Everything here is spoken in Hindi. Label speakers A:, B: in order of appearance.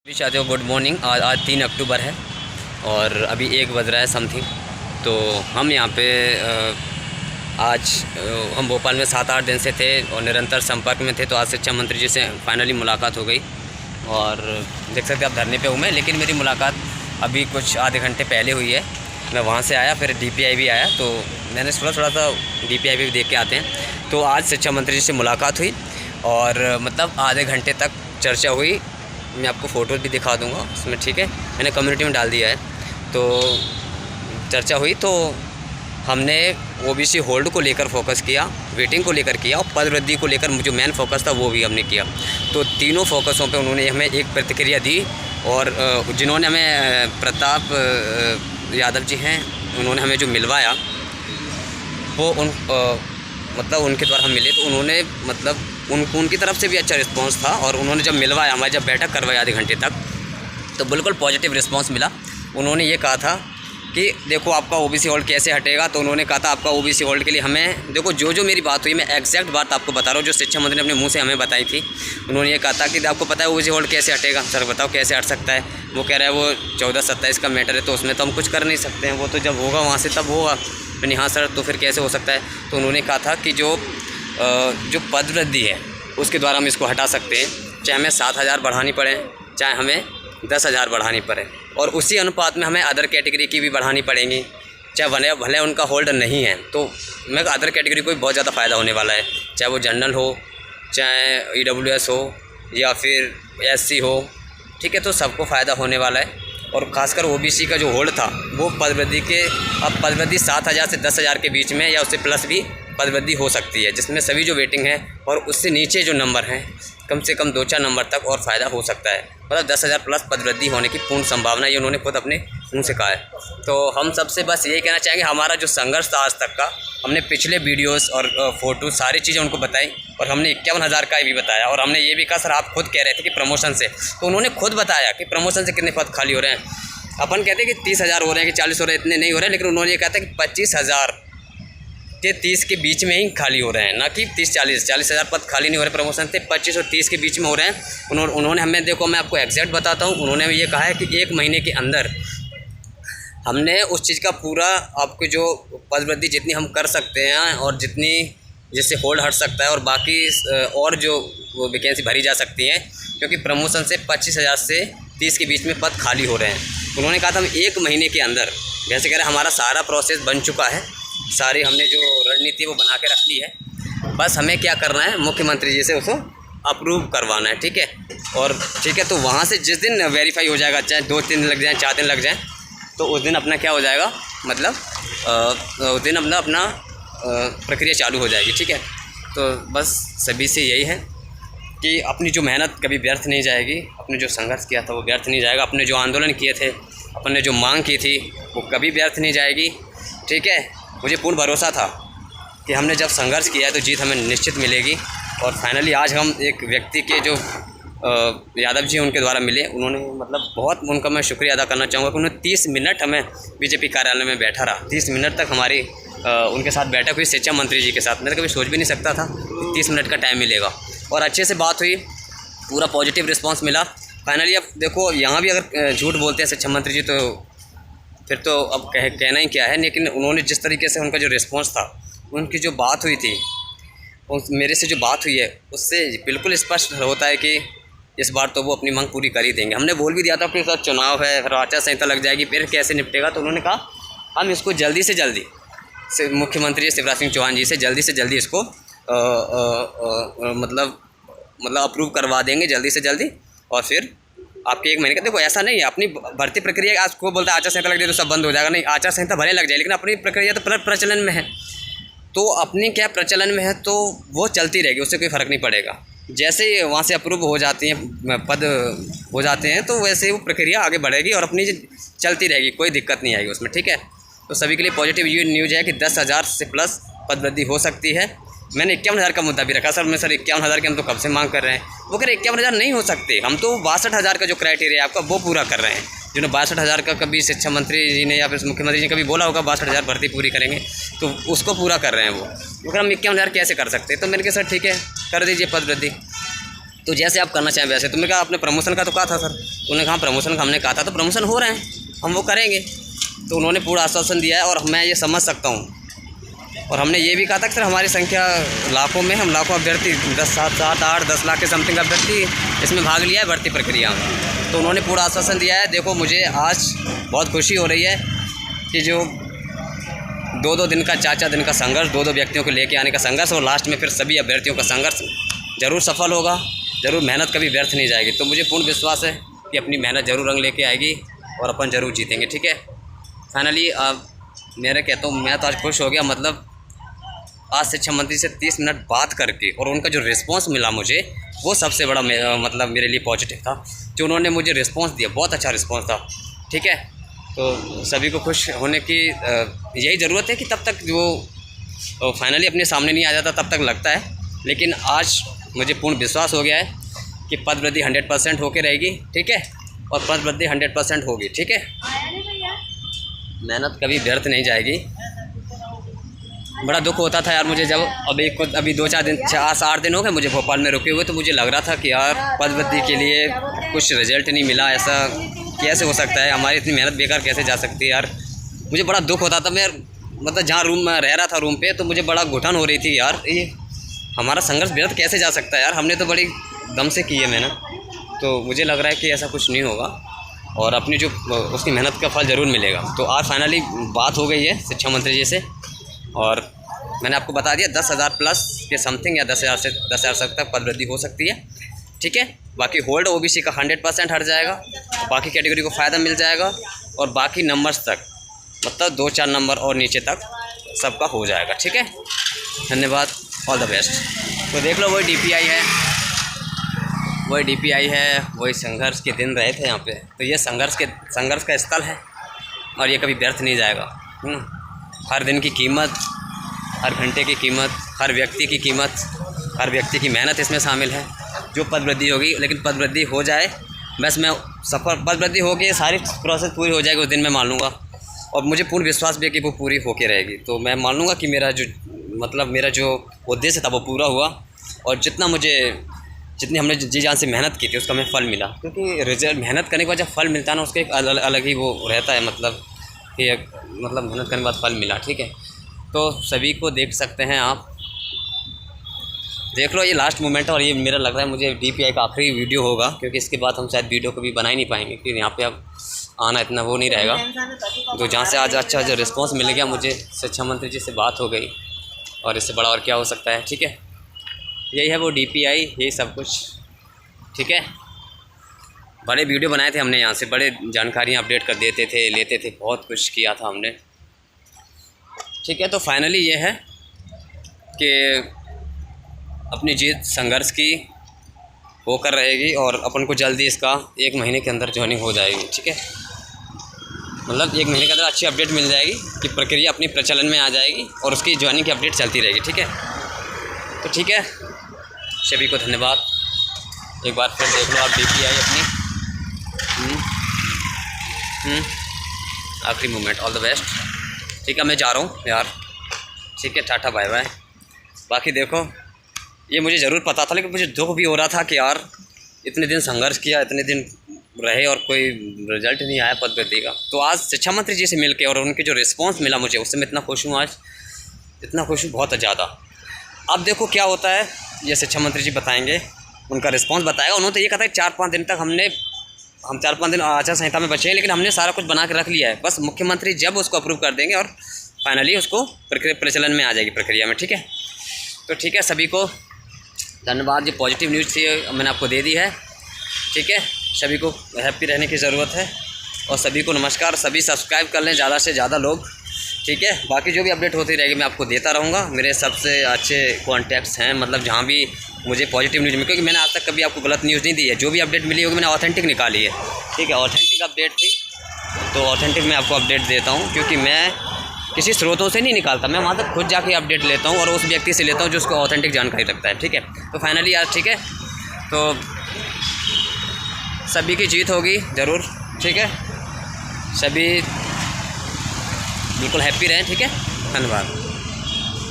A: चाहते हो गुड मॉर्निंग। आज 3 अक्टूबर है और अभी 1 बज रहा है समथिंग। तो हम यहाँ पे आज हम भोपाल में 7-8 दिन से थे और निरंतर संपर्क में थे। तो आज शिक्षा मंत्री जी से फाइनली मुलाकात हो गई और देख सकते हैं आप धरने पे हूँ मैं, लेकिन मेरी मुलाकात अभी कुछ आधे घंटे पहले हुई है। मैं वहाँ से आया, फिर DPI भी आया, तो मैंने थोड़ा सा DPI भी देख के आते हैं। तो आज शिक्षा मंत्री जी से मुलाकात हुई और मतलब आधे घंटे तक चर्चा हुई। मैं आपको फ़ोटो भी दिखा दूंगा उसमें, ठीक है, मैंने कम्युनिटी में डाल दिया है। तो चर्चा हुई तो हमने OBC होल्ड को लेकर फोकस किया, वेटिंग को लेकर किया और पद वृद्धि को लेकर जो मेन फोकस था वो भी हमने किया। तो तीनों फोकसों पे उन्होंने हमें एक प्रतिक्रिया दी और जिन्होंने हमें प्रताप यादव जी हैं, उन्होंने हमें जो मिलवाया वो मतलब उनके द्वारा हम मिले, तो उन्होंने मतलब उनकी तरफ से भी अच्छा रिस्पांस था। और उन्होंने जब मिलवाया, हमारी जब बैठक करवाई आधे घंटे तक, तो बिल्कुल पॉजिटिव रिस्पांस मिला। उन्होंने ये कहा था कि देखो आपका OBC होल्ड कैसे हटेगा। तो उन्होंने कहा था आपका OBC होल्ड के लिए हमें देखो जो मेरी बात हुई, मैं एग्जैक्ट बात आपको बता रहा हूँ जो शिक्षा मंत्री ने अपने मुँह से हमें बताई थी। उन्होंने ये कहा था कि आपको पता है OBC होल्ड कैसे हटेगा। सर बताओ कैसे हट सकता है। वो कह रहा है वो 14-27 का मैटर है, तो उसमें तो हम कुछ कर नहीं सकते हैं, वो तो जब होगा वहाँ से तब होगा। मैंने हाँ सर, तो फिर कैसे हो सकता है। तो उन्होंने कहा था कि जो पद वृद्धि है उसके द्वारा हम इसको हटा सकते हैं, चाहे हमें 7,000 बढ़ानी पड़े, चाहे हमें 10,000 बढ़ानी पड़े, और उसी अनुपात में हमें अदर कैटेगरी की भी बढ़ानी पड़ेंगी। चाहे भले उनका होल्ड नहीं है, तो मैं अदर कैटेगरी को भी बहुत ज़्यादा फ़ायदा होने वाला है, चाहे वो जनरल हो, चाहे EWS हो या फिर SC हो, ठीक है, तो सबको फ़ायदा होने वाला है। और ख़ासकर OBC का जो होल्ड था वो पद वृद्धि के, अब पद वृद्धि 7,000 से 10,000 के बीच में या उससे प्लस भी पद वृद्धि हो सकती है, जिसमें सभी जो वेटिंग है और उससे नीचे जो नंबर हैं कम से कम 2-4 नंबर तक और फ़ायदा हो सकता है। मतलब 10,000 प्लस पद वृद्धि होने की पूर्ण संभावना, ये उन्होंने खुद अपने मुँह से कहा है। तो हम सबसे बस यही कहना चाहेंगे, हमारा जो संघर्ष था आज तक का, हमने पिछले वीडियोस और फ़ोटो सारी चीज़ें उनको बताई और हमने 51,000 का भी बताया। और हमने ये भी कहा सर आप खुद कह रहे थे कि प्रमोशन से, तो उन्होंने खुद बताया कि प्रमोशन से कितने पद खाली हो रहे हैं। अपन कहते हैं कि 30,000 हो रहे हैं कि 40 हो रहे हैं, इतने नहीं हो रहे हैं, लेकिन उन्होंने ये कहा था कि 25,000 के 30 के बीच में ही खाली हो रहे हैं, ना कि 40,000 पद खाली नहीं हो रहे प्रमोशन से, 25 और 30 के बीच में हो रहे हैं। उन्होंने हमें, देखो मैं आपको एग्जैक्ट बताता हूँ, उन्होंने ये कहा है कि 1 महीने के अंदर हमने उस चीज़ का पूरा आपको जो पद वृद्धि जितनी हम कर सकते हैं और जितनी जिससे होल्ड हट सकता है और बाकी और जो वो वैकेंसी भरी जा सकती है, क्योंकि प्रमोशन से 25,000 से 30 के बीच में पद खाली हो रहे हैं। उन्होंने कहा था हम 1 महीने के अंदर, जैसे कह रहे हैं हमारा सारा प्रोसेस बन चुका है, सारी हमने जो रणनीति वो बना के रख ली है, बस हमें क्या करना है, मुख्यमंत्री जी से उसको अप्रूव करवाना है, ठीक है। और ठीक है, तो वहाँ से जिस दिन वेरीफाई हो जाएगा, चाहे 2-3 दिन लग जाएँ, 4 दिन लग जाएँ, तो उस दिन अपना क्या हो जाएगा, मतलब उस दिन अपना प्रक्रिया चालू हो जाएगी, ठीक है। तो बस सभी से यही है कि अपनी जो मेहनत कभी व्यर्थ नहीं जाएगी, अपने जो संघर्ष किया था वो व्यर्थ नहीं जाएगा, अपने जो आंदोलन किए थे, अपने जो मांग की थी वो कभी व्यर्थ नहीं जाएगी, ठीक है। मुझे पूर्ण भरोसा था कि हमने जब संघर्ष किया है तो जीत हमें निश्चित मिलेगी। और फाइनली आज हम एक व्यक्ति के जो यादव जी उनके द्वारा मिले, उन्होंने मतलब बहुत उनका मैं शुक्रिया अदा करना चाहूँगा कि उन्होंने 30 मिनट हमें BJP कार्यालय में बैठा रहा, 30 मिनट तक हमारी उनके साथ बैठक हुई शिक्षा मंत्री जी के साथ। मैंने कभी सोच भी नहीं सकता था कि 30 मिनट का टाइम मिलेगा और अच्छे से बात हुई, पूरा पॉजिटिव रिस्पांस मिला। फाइनली अब देखो यहाँ भी अगर झूठ बोलते हैं शिक्षा मंत्री जी तो फिर तो अब कहना ही क्या है, लेकिन उन्होंने जिस तरीके से उनका जो रिस्पांस था, उनकी जो बात हुई थी, मेरे से जो बात हुई है, उससे बिल्कुल स्पष्ट होता है कि इस बार तो वो अपनी मांग पूरी कर ही देंगे। हमने बोल भी दिया था कि सर चुनाव है, फिर आचार संहिता लग जाएगी, फिर कैसे निपटेगा, तो उन्होंने कहा हम इसको जल्दी से जल्दी मुख्यमंत्री शिवराज सिंह चौहान जी से जल्दी इसको मतलब अप्रूव करवा देंगे जल्दी से जल्दी। और फिर आपके 1 महीने का, देखो ऐसा नहीं है, अपनी भर्ती प्रक्रिया आज को बोलता है आचार संहिता लग जाए तो सब बंद हो जाएगा, नहीं, आचार संहिता भले लग जाए लेकिन अपनी प्रक्रिया तो प्रचलन में है, तो अपनी क्या प्रचलन में है तो वो चलती रहेगी, उससे कोई फ़र्क नहीं पड़ेगा। जैसे ही वहाँ से अप्रूव हो जाती हैं, पद हो जाते हैं, तो वैसे वो प्रक्रिया आगे बढ़ेगी और अपनी चलती रहेगी, कोई दिक्कत नहीं आएगी उसमें, ठीक है। तो सभी के लिए पॉजिटिव ये न्यूज़ है कि 10,000 से प्लस पद वृद्धि हो सकती है। मैंने 51,000 का मुद्दा भी रखा, सर 51,000 की हम तो कब से मांग कर रहे हैं। वो कह रहे 51,000 नहीं हो सकते, हम तो 62,000 का जो क्राइटेरिया है आपका वो पूरा कर रहे हैं। जिन्होंने 62,000 का कभी शिक्षा मंत्री जी ने या फिर मुख्यमंत्री जी ने कभी बोला होगा 62,000 भर्ती पूरी करेंगे, तो उसको पूरा कर रहे हैं वो। अगर हम 51,000 कैसे कर सकते हैं, तो मैंने कहा सर ठीक है कर दीजिए पद वृद्धि। तो जैसे आप करना चाहें वैसे। तुमने कहा आपने प्रमोशन का तो कहा था सर, उन्होंने कहा प्रमोशन का हमने कहा था, तो प्रमोशन हो रहे हैं, हम वो करेंगे। तो उन्होंने पूरा आश्वासन दिया है और मैं ये समझ सकता हूँ। और हमने ये भी कहा था कि सर हमारी संख्या लाखों में, हम लाखों अभ्यर्थी 10 लाख के समथिंग अभ्यर्थी इसमें भाग लिया है भर्ती प्रक्रिया में। तो उन्होंने पूरा आश्वासन दिया है। देखो मुझे आज बहुत खुशी हो रही है कि जो 2-2 दिन का 4-4 दिन का संघर्ष, 2-2 व्यक्तियों को लेके आने का संघर्ष और लास्ट में फिर सभी अभ्यर्थियों का संघर्ष ज़रूर सफल होगा, ज़रूर मेहनत कभी व्यर्थ नहीं जाएगी। तो मुझे पूर्ण विश्वास है कि अपनी मेहनत ज़रूर रंग लेके आएगी और अपन ज़रूर जीतेंगे, ठीक है। फाइनली मेरा कहता हूँ मैं तो आज खुश हो गया। मतलब आज शिक्षा मंत्री से 30 मिनट बात करके और उनका जो रिस्पांस मिला मुझे, वो सबसे बड़ा मतलब मेरे लिए पॉजिटिव था। जो उन्होंने मुझे रिस्पांस दिया, बहुत अच्छा रिस्पांस था, ठीक है। तो सभी को खुश होने की यही ज़रूरत है कि तब तक जो फाइनली अपने सामने नहीं आ जाता तब तक लगता है। लेकिन आज मुझे पूर्ण विश्वास हो गया है कि पद वृद्धि 100% होके रहेगी, ठीक है। और पद वृद्धि 100% होगी, ठीक है। मेहनत कभी व्यर्थ नहीं जाएगी। बड़ा दुख होता था यार मुझे, जब अभी 2-4 दिन 8 दिन हो गए मुझे भोपाल में रुके हुए, तो मुझे लग रहा था कि यार पद वृद्धि के लिए कुछ रिजल्ट नहीं मिला। ऐसा कैसे हो सकता है, हमारी इतनी मेहनत बेकार कैसे जा सकती है यार। मुझे बड़ा दुख होता था। मैं मतलब जहाँ रूम में रह रहा था रूम पे, तो मुझे बड़ा घुटन हो रही थी यार, ये हमारा संघर्ष व्यर्थ कैसे जा सकता है यार, हमने तो बड़ी दम से की है मेहनत। तो मुझे लग रहा है कि ऐसा कुछ नहीं होगा और अपनी जो उसकी मेहनत का फल ज़रूर मिलेगा। तो आज फाइनली बात हो गई है शिक्षा मंत्री जी से और मैंने आपको बता दिया 10,000 प्लस के समथिंग या 10,000 तक पद वृद्धि हो सकती है, ठीक है। बाकी होल्ड ओबीसी का 100% हट जाएगा, बाकी कैटेगरी को फ़ायदा मिल जाएगा और बाकी नंबर्स तक मतलब 2-4 नंबर और नीचे तक सबका हो जाएगा, ठीक है। धन्यवाद, ऑल द बेस्ट। तो देख लो वही DPI है, वही संघर्ष के दिन रहे थे यहाँ पे। तो ये संघर्ष का स्थल है और ये कभी व्यर्थ नहीं जाएगा। हर दिन की कीमत, हर घंटे की कीमत, हर व्यक्ति की कीमत, हर व्यक्ति की मेहनत इसमें शामिल है। जो पद वृद्धि होगी, लेकिन पद वृद्धि हो जाए, बस मैं सफल, पद वृद्धि होगी, सारी प्रोसेस पूरी हो जाएगी उस दिन मैं मान लूँगा। और मुझे पूर्ण विश्वास भी है कि वो पूरी होके रहेगी। तो मैं मान लूँगा कि मेरा जो उद्देश्य था वो पूरा हुआ और जितनी हमने जी जान से मेहनत की थी उसका हमें फल मिला। क्योंकि रिजल्ट, मेहनत करने के बाद जब फल मिलता है ना, उसका एक अलग ही वो रहता है, मतलब कि मेहनत करने के बाद फल मिला, ठीक है। तो सभी को देख सकते हैं आप, देख लो ये लास्ट मोमेंट है और ये मेरा लग रहा है मुझे DPI का आखिरी वीडियो होगा, क्योंकि इसके बाद हम शायद वीडियो कभी बना ही नहीं पाएंगे, क्योंकि यहाँ पे अब आना इतना वो नहीं रहेगा। तो जहाँ से आज अच्छा जो रिस्पांस मिल गया, मुझे शिक्षा मंत्री जी से बात हो गई और इससे बड़ा और क्या हो सकता है, ठीक है। यही है वो DPI, यही सब कुछ, ठीक है। बड़े वीडियो बनाए थे हमने, यहाँ से बड़े जानकारियाँ अपडेट कर देते थे, लेते थे, बहुत कुछ किया था हमने, ठीक है। तो फाइनली ये है कि अपनी जीत संघर्ष की होकर रहेगी और अपन को जल्दी इसका 1 महीने के अंदर ज्वाइनिंग हो जाएगी, ठीक है। मतलब 1 महीने के अंदर अच्छी अपडेट मिल जाएगी कि प्रक्रिया अपनी प्रचलन में आ जाएगी और उसकी ज्वाइनिंग की अपडेट चलती रहेगी, ठीक है। तो ठीक है, सभी को धन्यवाद। एक बार फिर देख लो आप DPI अपनी आखिरी मोमेंट, ऑल द बेस्ट, ठीक है। मैं जा रहा हूँ यार, ठीक है, टाटा बाय बाय। बाकी देखो ये मुझे ज़रूर पता था, लेकिन मुझे दुख भी हो रहा था कि यार इतने दिन संघर्ष किया, इतने दिन रहे और कोई रिजल्ट नहीं आया पद वृद्धि का। तो आज शिक्षा मंत्री जी से मिलके और उनके जो रिस्पांस मिला मुझे, उससे मैं इतना खुश हूँ, आज इतना खुश हूँ बहुत ज़्यादा। अब देखो क्या होता है, ये शिक्षा मंत्री जी बताएंगे, उनका रिस्पांस बताएगा। उन्होंने तो ये कहा था कि 4-5 दिन तक हम 4-5 दिन आचार संहिता में बचे हैं, लेकिन हमने सारा कुछ बना के रख लिया है। बस मुख्यमंत्री जब उसको अप्रूव कर देंगे और फाइनली उसको प्रचलन में आ जाएगी प्रक्रिया में, ठीक है। तो ठीक है, सभी को धन्यवाद। ये पॉजिटिव न्यूज़ थी, मैंने आपको दे दी है, ठीक है। सभी को हैप्पी रहने की ज़रूरत है और सभी को नमस्कार। सभी सब्सक्राइब कर लें ज़्यादा से ज़्यादा लोग, ठीक है। बाकी जो भी अपडेट होती रहेगी मैं आपको देता रहूँगा। मेरे सबसे अच्छे कॉन्टैक्ट्स हैं, मतलब जहाँ भी मुझे पॉजिटिव न्यूज़ मिली, क्योंकि मैंने आज तक कभी आपको गलत न्यूज़ नहीं दी है। जो भी अपडेट मिली होगी मैंने ऑथेंटिक निकाली है, ठीक है। ऑथेंटिक अपडेट थी तो ऑथेंटिक मैं आपको अपडेट देता हूँ, क्योंकि मैं किसी स्रोतों से नहीं निकालता, मैं वहाँ तक खुद जाके अपडेट लेता हूँ और उस व्यक्ति से लेता हूँ जो उसको ऑथेंटिक जानकारी रखता है, ठीक है। तो फाइनली आज ठीक है, तो सभी की जीत होगी ज़रूर, ठीक है। सभी बिल्कुल हैप्पी रहें, ठीक है। धन्यवाद।